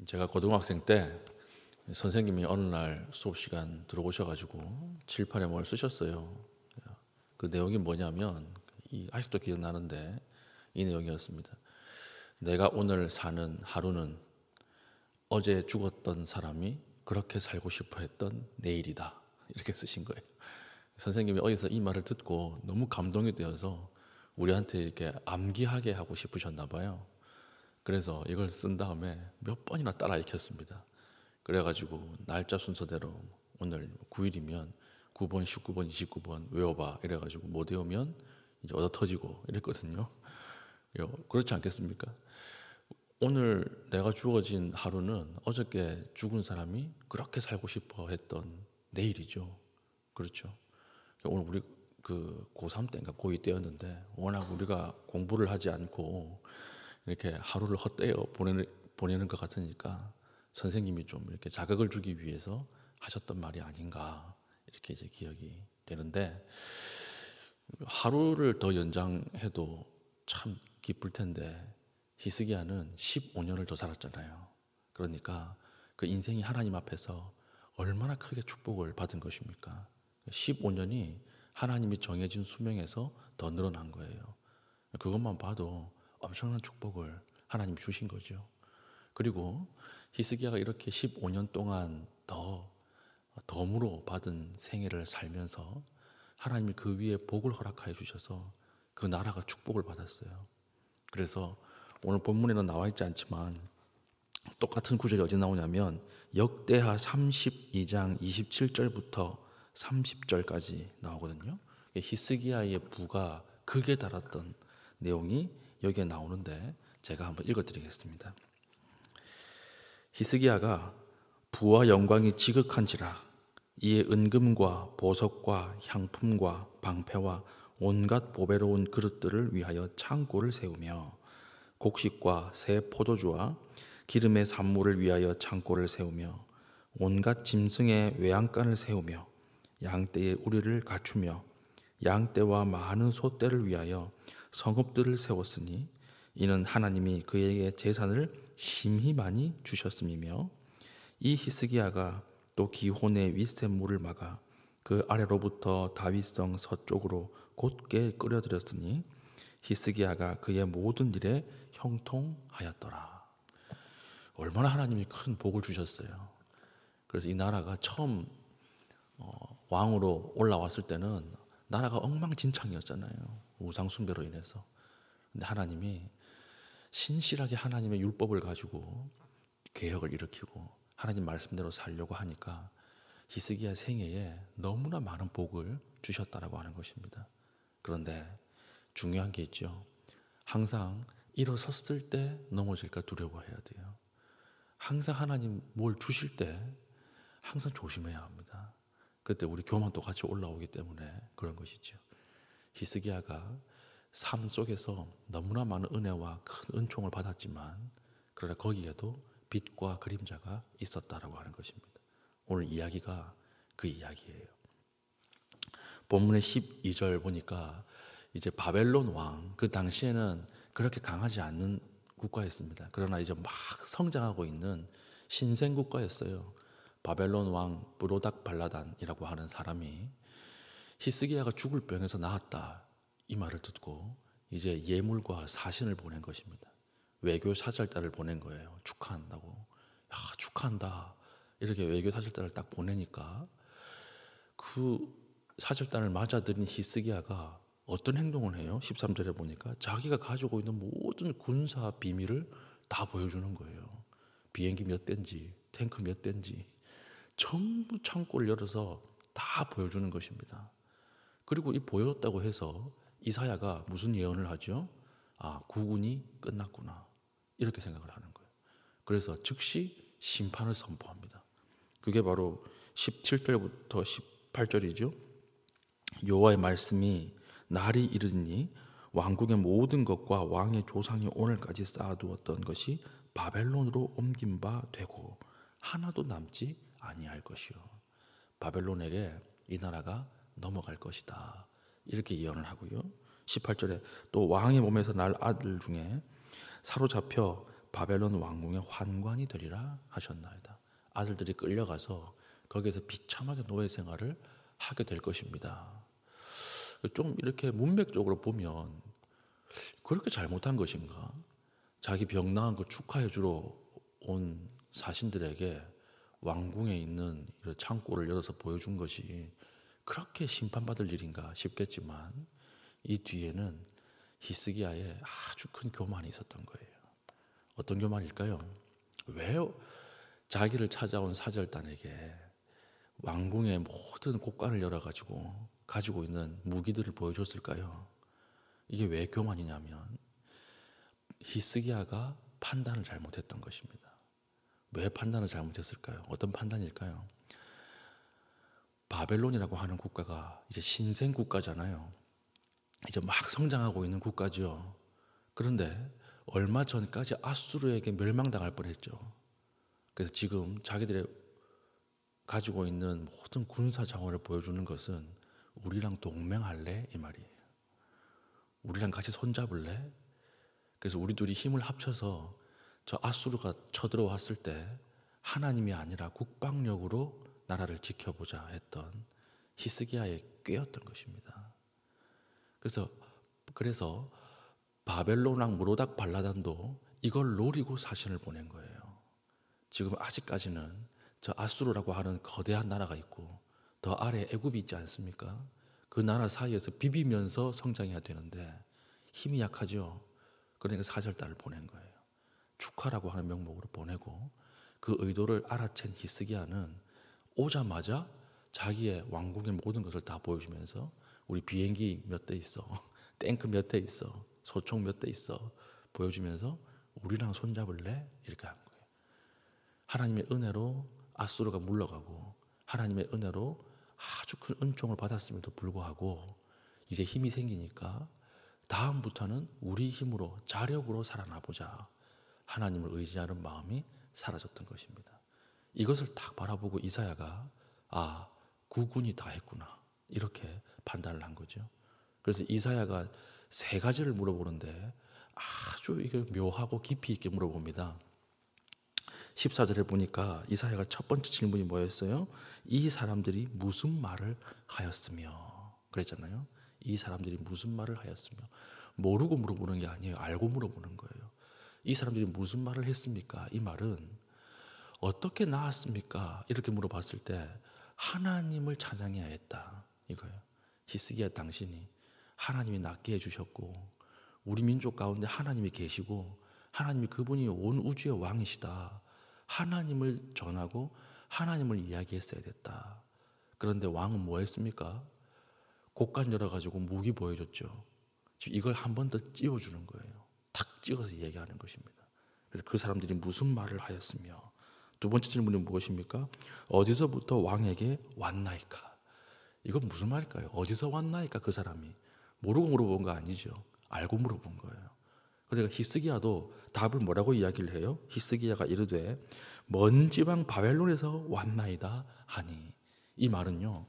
제가 고등학생 때 선생님이 어느 날 수업 시간 들어오셔가지고 칠판에 뭘 쓰셨어요. 그 내용이 뭐냐면 아직도 기억나는데 이 내용이었습니다. 내가 오늘 사는 하루는 어제 죽었던 사람이 그렇게 살고 싶어 했던 내일이다. 이렇게 쓰신 거예요. 선생님이 어디서 이 말을 듣고 너무 감동이 되어서 우리한테 이렇게 암기하게 하고 싶으셨나 봐요. 그래서 이걸 쓴 다음에 몇 번이나 따라 익혔습니다. 그래가지고 날짜 순서대로 오늘 9일이면 9번, 19번, 29번 외워봐 이래가지고 못 외우면 이제 얻어 터지고 이랬거든요. 그렇지 않겠습니까? 오늘 내가 주어진 하루는 어저께 죽은 사람이 그렇게 살고 싶어 했던 내일이죠. 그렇죠? 오늘 우리 그 고3 때인가 고2 때였는데 워낙 우리가 공부를 하지 않고 이렇게 하루를 헛되어 보내는 것 같으니까 선생님이 좀 이렇게 자극을 주기 위해서 하셨던 말이 아닌가 이렇게 이제 기억이 되는데, 하루를 더 연장해도 참 기쁠 텐데 히스기야는 15년을 더 살았잖아요. 그러니까 그 인생이 하나님 앞에서 얼마나 크게 축복을 받은 것입니까? 15년이 하나님이 정해진 수명에서 더 늘어난 거예요. 그것만 봐도 엄청난 축복을 하나님이 주신 거죠. 그리고 히스기야가 이렇게 15년 동안 덤으로 받은 생애를 살면서 하나님이 그 위에 복을 허락하여 주셔서 그 나라가 축복을 받았어요. 그래서 오늘 본문에는 나와 있지 않지만 똑같은 구절이 어디 나오냐면 역대하 32장 27절부터 30절까지 나오거든요. 히스기야의 부가 극에 달았던 내용이 여기에 나오는데 제가 한번 읽어드리겠습니다. 히스기야가 부와 영광이 지극한지라 이에 은금과 보석과 향품과 방패와 온갖 보배로운 그릇들을 위하여 창고를 세우며 곡식과 새 포도주와 기름의 산물을 위하여 창고를 세우며 온갖 짐승의 외양간을 세우며 양떼의 우리를 갖추며 양떼와 많은 소떼를 위하여 성읍들을 세웠으니 이는 하나님이 그에게 재산을 심히 많이 주셨음이며, 이 히스기야가 또 기혼의 윗샘물을 막아 그 아래로부터 다윗성 서쪽으로 곧게 끌어들였으니 히스기야가 그의 모든 일에 형통하였더라. 얼마나 하나님이 큰 복을 주셨어요. 그래서 이 나라가 처음 왕으로 올라왔을 때는 나라가 엉망진창이었잖아요. 우상 숭배로 인해서. 근데 하나님이 신실하게 하나님의 율법을 가지고 개혁을 일으키고 하나님 말씀대로 살려고 하니까 히스기야 생애에 너무나 많은 복을 주셨다라고 하는 것입니다. 그런데 중요한 게 있죠. 항상 일어섰을 때 넘어질까 두려워해야 돼요. 항상 하나님 뭘 주실 때 항상 조심해야 합니다. 그때 우리 교만도 같이 올라오기 때문에 그런 것이죠. 히스기야가 삶 속에서 너무나 많은 은혜와 큰 은총을 받았지만 그러나 거기에도 빛과 그림자가 있었다라고 하는 것입니다. 오늘 이야기가 그 이야기예요. 본문의 12절 보니까 이제 바벨론 왕, 그 당시에는 그렇게 강하지 않는 국가였습니다. 그러나 이제 막 성장하고 있는 신생 국가였어요. 바벨론 왕 브로닥 발라단이라고 하는 사람이 히스기야가 죽을 병에서 나았다 이 말을 듣고 이제 예물과 사신을 보낸 것입니다. 외교 사절단을 보낸 거예요. 축하한다고. 야, 축하한다. 이렇게 외교 사절단을 딱 보내니까 그 사절단을 맞아들인 히스기야가 어떤 행동을 해요? 13절에 보니까 자기가 가지고 있는 모든 군사 비밀을 다 보여주는 거예요. 비행기 몇 대인지, 탱크 몇 대인지 전부 창고를 열어서 다 보여주는 것입니다. 그리고 이 보여줬다고 해서 이사야가 무슨 예언을 하죠? 아, 국운이 끝났구나. 이렇게 생각을 하는 거예요. 그래서 즉시 심판을 선포합니다. 그게 바로 17절부터 18절이죠. 여호와의 말씀이 날이 이르니 왕국의 모든 것과 왕의 조상이 오늘까지 쌓아두었던 것이 바벨론으로 옮긴 바 되고 하나도 남지 아니할 것이요. 바벨론에게 이 나라가 넘어갈 것이다. 이렇게 예언을 하고요. 18절에 또 왕의 몸에서 날 아들 중에 사로잡혀 바벨론 왕궁의 환관이 되리라 하셨나이다. 아들들이 끌려가서 거기에서 비참하게 노예 생활을 하게 될 것입니다. 좀 이렇게 문맥적으로 보면 그렇게 잘못한 것인가? 자기 병 나은 거 축하해 주러 온 사신들에게 왕궁에 있는 이런 창고를 열어서 보여준 것이 그렇게 심판받을 일인가 싶겠지만 이 뒤에는 히스기야의 아주 큰 교만이 있었던 거예요. 어떤 교만일까요? 왜 자기를 찾아온 사절단에게 왕궁의 모든 곳간을 열어가지고 가지고 있는 무기들을 보여줬을까요? 이게 왜 교만이냐면 히스기야가 판단을 잘못했던 것입니다. 왜 판단을 잘못했을까요? 어떤 판단일까요? 바벨론이라고 하는 국가가 이제 신생 국가잖아요. 이제 막 성장하고 있는 국가죠. 그런데 얼마 전까지 아수르에게 멸망당할 뻔했죠. 그래서 지금 자기들의 가지고 있는 모든 군사 자원을 보여주는 것은 우리랑 동맹할래? 이 말이에요. 우리랑 같이 손잡을래? 그래서 우리 둘이 힘을 합쳐서 저 아수르가 쳐들어왔을 때 하나님이 아니라 국방력으로 나라를 지켜보자 했던 히스기야의 꾀였던 것입니다. 그래서 바벨론왕 무로닥 발라단도 이걸 노리고 사신을 보낸 거예요. 지금 아직까지는 저 아수르라고 하는 거대한 나라가 있고 더 아래에 애굽이 있지 않습니까? 그 나라 사이에서 비비면서 성장해야 되는데 힘이 약하죠. 그러니까 사절단을 보낸 거예요. 축하라고 하는 명목으로 보내고 그 의도를 알아챈 히스기야는 오자마자 자기의 왕궁의 모든 것을 다 보여주면서 우리 비행기 몇 대 있어, 탱크 몇 대 있어, 소총 몇 대 있어 보여주면서 우리랑 손잡을래? 이렇게 한 거예요. 하나님의 은혜로 아수르가 물러가고 하나님의 은혜로 아주 큰 은총을 받았음에도 불구하고 이제 힘이 생기니까 다음부터는 우리 힘으로 자력으로 살아나보자. 하나님을 의지하는 마음이 사라졌던 것입니다. 이것을 딱 바라보고 이사야가 국군이 다 했구나 이렇게 판단을 한 거죠. 그래서 이사야가 세 가지를 물어보는데 아주 이게 묘하고 깊이 있게 물어봅니다. 14절에 보니까 이사야가 첫 번째 질문이 뭐였어요? 이 사람들이 무슨 말을 하였으며 그랬잖아요. 이 사람들이 무슨 말을 하였으며 모르고 물어보는 게 아니에요. 알고 물어보는 거예요. 이 사람들이 무슨 말을 했습니까? 이 말은 어떻게 나았습니까? 이렇게 물어봤을 때 하나님을 찬양해야 했다 이거예요. 히스기야 당신이 하나님이 낫게 해주셨고 우리 민족 가운데 하나님이 계시고 하나님이 그분이 온 우주의 왕이시다. 하나님을 전하고 하나님을 이야기했어야 됐다. 그런데 왕은 뭐 했습니까? 곡간 열어가지고 무기 보여줬죠. 지금 이걸 한 번 더 찌워주는 거예요. 탁 찍어서 얘기하는 것입니다. 그래서 그 사람들이 무슨 말을 하였으며 두 번째 질문은 무엇입니까? 어디서부터 왕에게 왔나이까? 이건 무슨 말일까요? 어디서 왔나이까 그 사람이? 모르고 물어본 거 아니죠. 알고 물어본 거예요. 그러니까 히스기야도 답을 뭐라고 이야기를 해요? 히스기야가 이르되 먼 지방 바벨론에서 왔나이다 하니 이 말은요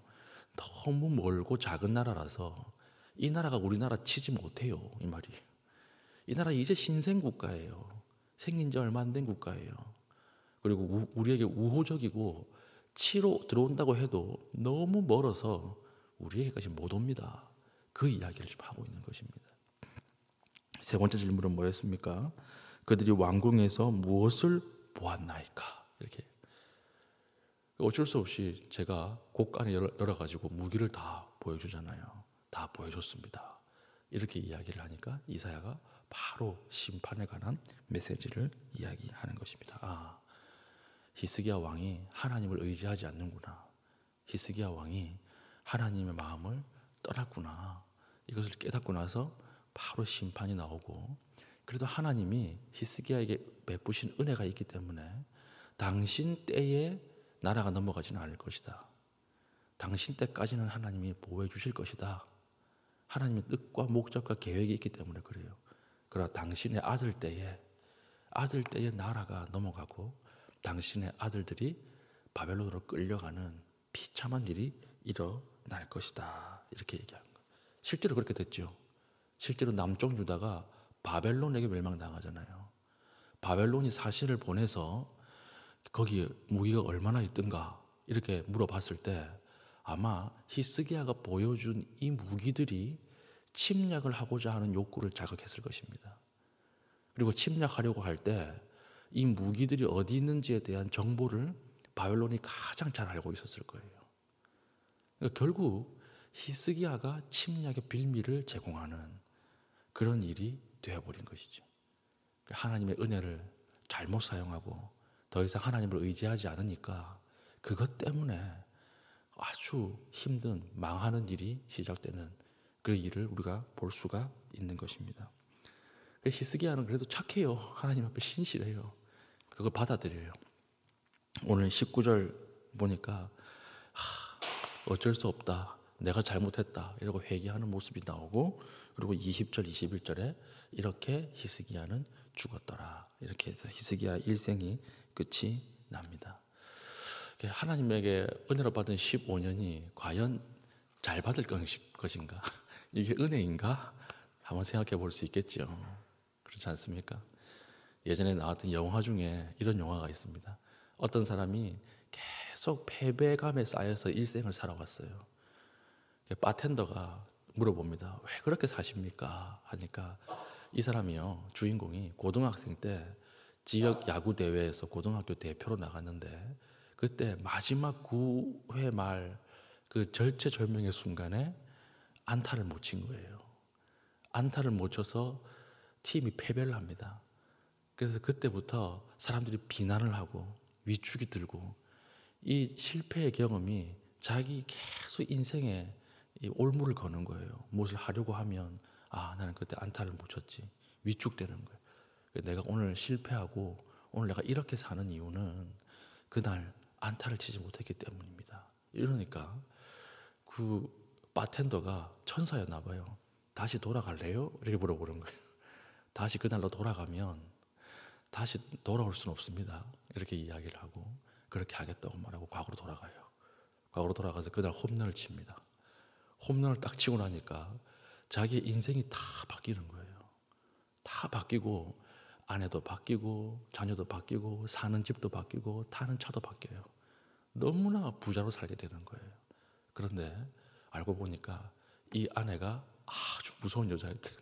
너무 멀고 작은 나라라서 이 나라가 우리나라 치지 못해요 이 말이에요. 이 나라 이제 신생 국가예요. 생긴 지 얼마 안 된 국가예요. 그리고 우리에게 우호적이고 치러 들어온다고 해도 너무 멀어서 우리에게까지 못 옵니다. 그 이야기를 지금 하고 있는 것입니다. 세 번째 질문은 뭐였습니까? 그들이 왕궁에서 무엇을 보았나이까? 이렇게 어쩔 수 없이 제가 곡간에 열어가지고 무기를 다 보여주잖아요. 다 보여줬습니다. 이렇게 이야기를 하니까 이사야가 바로 심판에 관한 메시지를 이야기하는 것입니다. 히스기야 왕이 하나님을 의지하지 않는구나. 히스기야 왕이 하나님의 마음을 떠났구나. 이것을 깨닫고 나서 바로 심판이 나오고 그래도 하나님이 히스기야에게 베푸신 은혜가 있기 때문에 당신 때에 나라가 넘어가지는 않을 것이다. 당신 때까지는 하나님이 보호해 주실 것이다. 하나님의 뜻과 목적과 계획이 있기 때문에 그래요. 그러나 당신의 아들 때에 나라가 넘어가고 당신의 아들들이 바벨론으로 끌려가는 비참한 일이 일어날 것이다. 이렇게 얘기하는 거예요. 실제로 그렇게 됐죠. 실제로 남쪽 유다가 바벨론에게 멸망당하잖아요. 바벨론이 사신을 보내서 거기 무기가 얼마나 있던가 이렇게 물어봤을 때 아마 히스기야가 보여준 이 무기들이 침략을 하고자 하는 욕구를 자극했을 것입니다. 그리고 침략하려고 할 때 이 무기들이 어디 있는지에 대한 정보를 바벨론이 가장 잘 알고 있었을 거예요. 그러니까 결국 히스기야가 침략의 빌미를 제공하는 그런 일이 되어버린 것이죠. 하나님의 은혜를 잘못 사용하고 더 이상 하나님을 의지하지 않으니까 그것 때문에 아주 힘든 망하는 일이 시작되는 그 일을 우리가 볼 수가 있는 것입니다. 히스기야는 그래도 착해요. 하나님 앞에 신실해요. 그걸 받아들여요. 오늘 19절 보니까 어쩔 수 없다. 내가 잘못했다. 이러고 회개하는 모습이 나오고 그리고 20절, 21절에 이렇게 히스기야는 죽었더라. 이렇게 해서 히스기야 일생이 끝이 납니다. 하나님에게 은혜로 받은 15년이 과연 잘 받을 것인가? 이게 은혜인가? 한번 생각해 볼 수 있겠죠. 그렇지 않습니까? 예전에 나왔던 영화 중에 이런 영화가 있습니다. 어떤 사람이 계속 패배감에 쌓여서 일생을 살아왔어요. 바텐더가 물어봅니다. 왜 그렇게 사십니까? 하니까 이 사람이요, 주인공이 고등학생 때 지역 야구 대회에서 고등학교 대표로 나갔는데 그때 마지막 9회 말 그 절체절명의 순간에 안타를 못 친 거예요. 안타를 못 쳐서 팀이 패배를 합니다. 그래서 그때부터 사람들이 비난을 하고 위축이 들고 이 실패의 경험이 자기 계속 인생에 이 올무를 거는 거예요. 무엇을 하려고 하면 나는 그때 안타를 못 쳤지. 위축되는 거예요. 내가 오늘 실패하고 오늘 내가 이렇게 사는 이유는 그날 안타를 치지 못했기 때문입니다. 이러니까 그 바텐더가 천사였나 봐요. 다시 돌아갈래요? 이렇게 물어보는 거예요. 다시 그날로 돌아가면 다시 돌아올 수는 없습니다. 이렇게 이야기를 하고 그렇게 하겠다고 말하고 과거로 돌아가요. 과거로 돌아가서 그날 홈런을 칩니다. 홈런을 딱 치고 나니까 자기의 인생이 다 바뀌는 거예요. 다 바뀌고 아내도 바뀌고 자녀도 바뀌고 사는 집도 바뀌고 타는 차도 바뀌어요. 너무나 부자로 살게 되는 거예요. 그런데 알고 보니까 이 아내가 아주 무서운 여자였대요.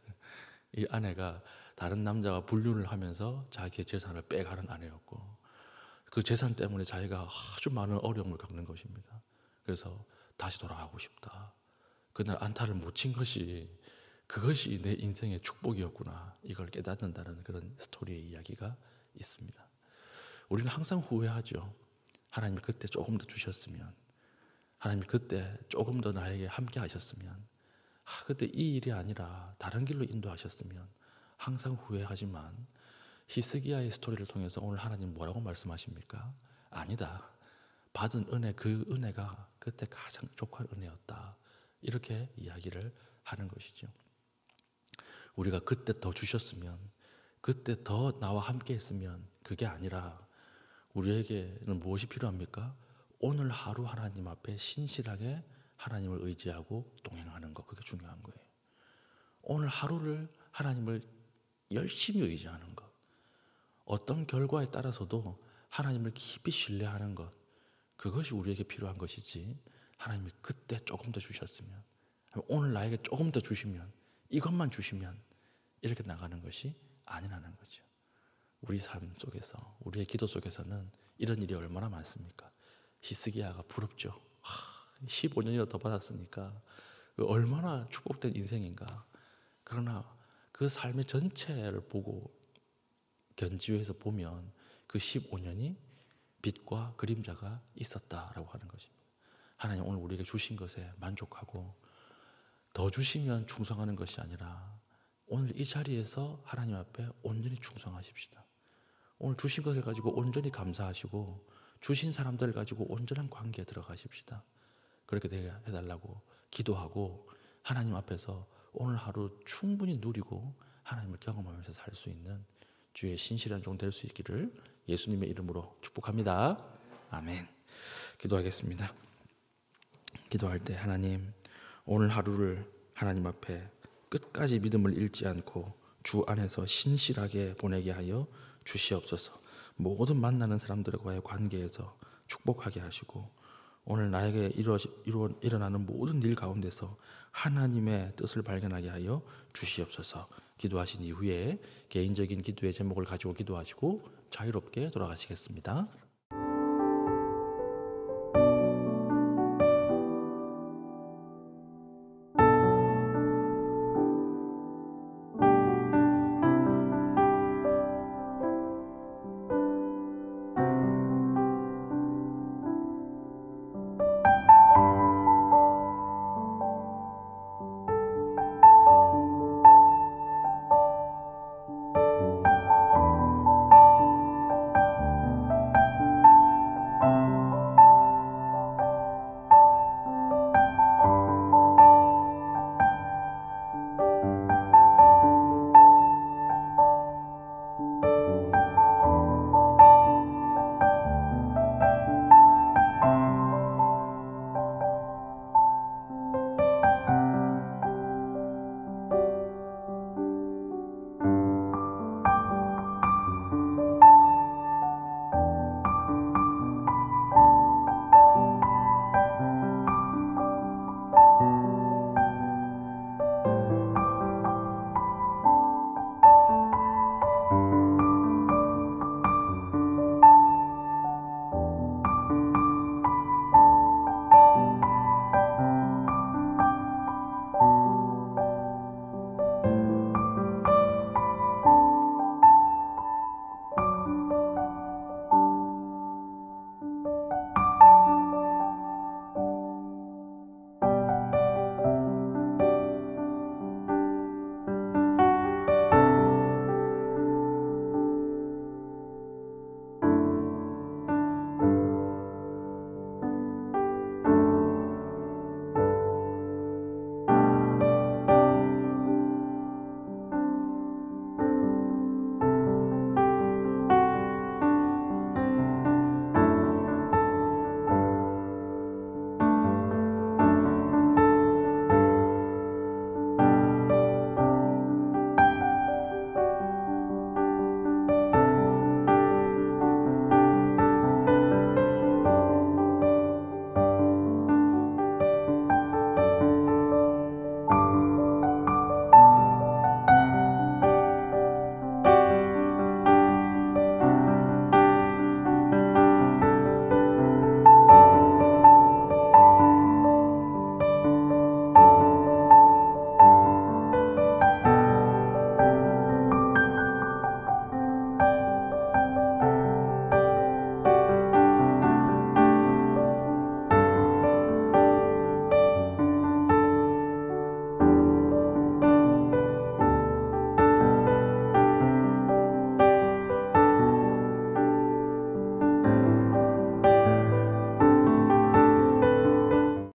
이 아내가 다른 남자와 불륜을 하면서 자기의 재산을 빼가는 아내였고 그 재산 때문에 자기가 아주 많은 어려움을 겪는 것입니다. 그래서 다시 돌아가고 싶다. 그날 안타를 못 친 것이 그것이 내 인생의 축복이었구나. 이걸 깨닫는다는 그런 스토리의 이야기가 있습니다. 우리는 항상 후회하죠. 하나님이 그때 조금 더 주셨으면, 하나님이 그때 조금 더 나에게 함께 하셨으면, 그때 이 일이 아니라 다른 길로 인도하셨으면 항상 후회하지만 히스기야의 스토리를 통해서 오늘 하나님 뭐라고 말씀하십니까? 아니다. 받은 은혜, 그 은혜가 그때 가장 족한 은혜였다. 이렇게 이야기를 하는 것이죠. 우리가 그때 더 주셨으면, 그때 더 나와 함께 했으면 그게 아니라 우리에게는 무엇이 필요합니까? 오늘 하루 하나님 앞에 신실하게 하나님을 의지하고 동행하는 것, 그게 중요한 거예요. 오늘 하루를 하나님을 열심히 의지하는 것, 어떤 결과에 따라서도 하나님을 깊이 신뢰하는 것, 그것이 우리에게 필요한 것이지 하나님이 그때 조금 더 주셨으면, 오늘 나에게 조금 더 주시면, 이것만 주시면 이렇게 나가는 것이 아니라는 거죠. 우리 삶 속에서, 우리의 기도 속에서는 이런 일이 얼마나 많습니까? 히스기야가 부럽죠. 15년이나 더 받았으니까 얼마나 축복된 인생인가. 그러나 그 삶의 전체를 보고 견지해서 보면 그 15년이 빛과 그림자가 있었다라고 하는 것입니다. 하나님 오늘 우리에게 주신 것에 만족하고 더 주시면 충성하는 것이 아니라 오늘 이 자리에서 하나님 앞에 온전히 충성하십시다. 오늘 주신 것을 가지고 온전히 감사하시고 주신 사람들을 가지고 온전한 관계에 들어가십시다. 그렇게 되게 해달라고 기도하고 하나님 앞에서 오늘 하루 충분히 누리고 하나님을 경험하면서 살 수 있는 주의 신실한 종 될 수 있기를 예수님의 이름으로 축복합니다. 아멘. 기도하겠습니다. 기도할 때 하나님, 오늘 하루를 하나님 앞에 끝까지 믿음을 잃지 않고 주 안에서 신실하게 보내게 하여 주시옵소서. 모든 만나는 사람들과의 관계에서 축복하게 하시고 오늘 나에게 일어나는 모든 일 가운데서 하나님의 뜻을 발견하게 하여 주시옵소서. 기도하신 이후에 개인적인 기도의 제목을 가지고 기도하시고 자유롭게 돌아가시겠습니다.